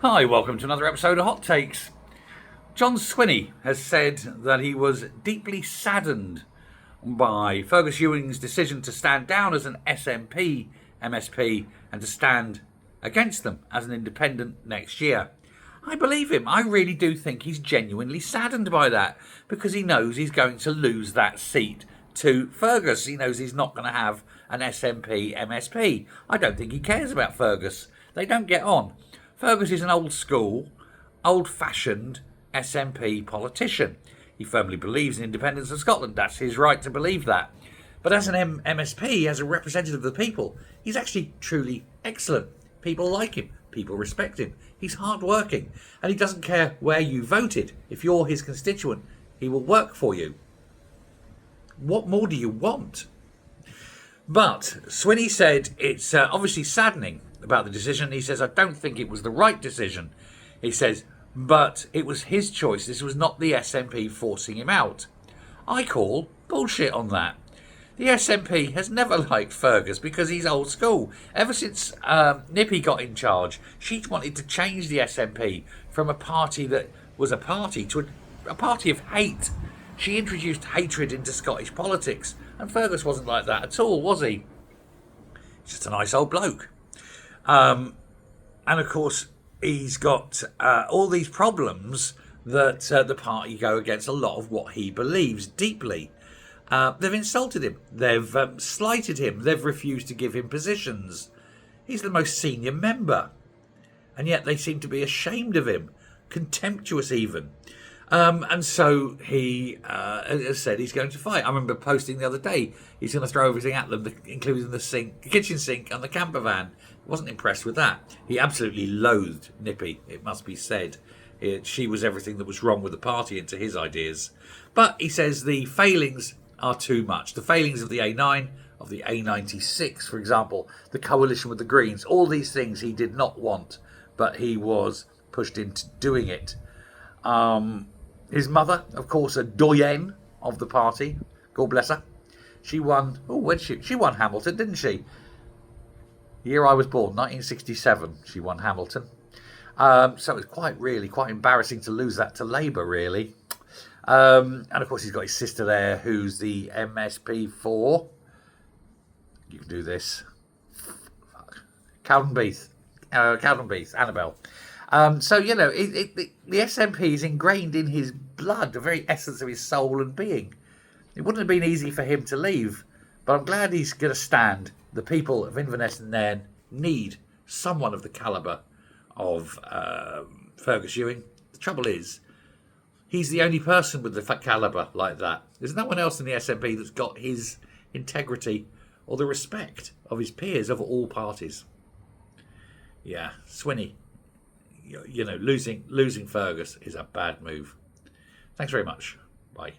Hi, welcome to another episode of Hot Takes. John Swinney has said that he was deeply saddened by Fergus Ewing's decision to stand down as an SNP MSP and to stand against them as an independent next year. I believe him. I really do think he's genuinely saddened by that because he knows he's going to lose that seat to Fergus. He knows he's not going to have an SNP MSP. I don't think he cares about Fergus. They don't get on. Fergus is an old school, old-fashioned SNP politician. He firmly believes in independence of Scotland. That's his right to believe that. But as an MSP, as a representative of the people, he's actually truly excellent. People like him. People respect him. He's hard-working. And he doesn't care where you voted. If you're his constituent, he will work for you. What more do you want? But Swinney said it's obviously saddening about the decision. He says, I don't think it was the right decision. He says, but it was his choice. This was not the SNP forcing him out. I call bullshit on that. The SNP has never liked Fergus because he's old school. Ever since Nippy got in charge, she wanted to change the SNP from a party that was a party to a party of hate. She introduced hatred into Scottish politics, and Fergus wasn't like that at all, was he? He's just a nice old bloke. And of course, he's got all these problems that the party go against a lot of what he believes deeply. They've insulted him. They've slighted him. They've refused to give him positions. He's the most senior member. And yet they seem to be ashamed of him. Contemptuous even. And so he has said he's going to fight. I remember posting the other day, he's going to throw everything at them, including the kitchen sink and the camper van. Wasn't impressed with that. He absolutely loathed Nippy, it must be said. She was everything that was wrong with the party into his ideas. But he says the failings are too much. The failings of the A9, of the A96, for example, the coalition with the Greens, all these things he did not want, but he was pushed into doing it. His mother, of course, a doyenne of the party, God bless her. She won, she won Hamilton, didn't she? The year I was born, 1967, she won Hamilton. So it's quite embarrassing to lose that to Labour, really. And of course, he's got his sister there, who's the MSP for, you can do this, Cowdenbeath, Annabelle. So, you know, the SNP is ingrained in his blood, the very essence of his soul and being. It wouldn't have been easy for him to leave, but I'm glad he's going to stand. The people of Inverness and Nairn need someone of the calibre of Fergus Ewing. The trouble is, he's the only person with the calibre like that. There's no one else in the SNP that's got his integrity or the respect of his peers of all parties. Yeah, Swinney. You know, losing Fergus is a bad move. Thanks very much. Bye.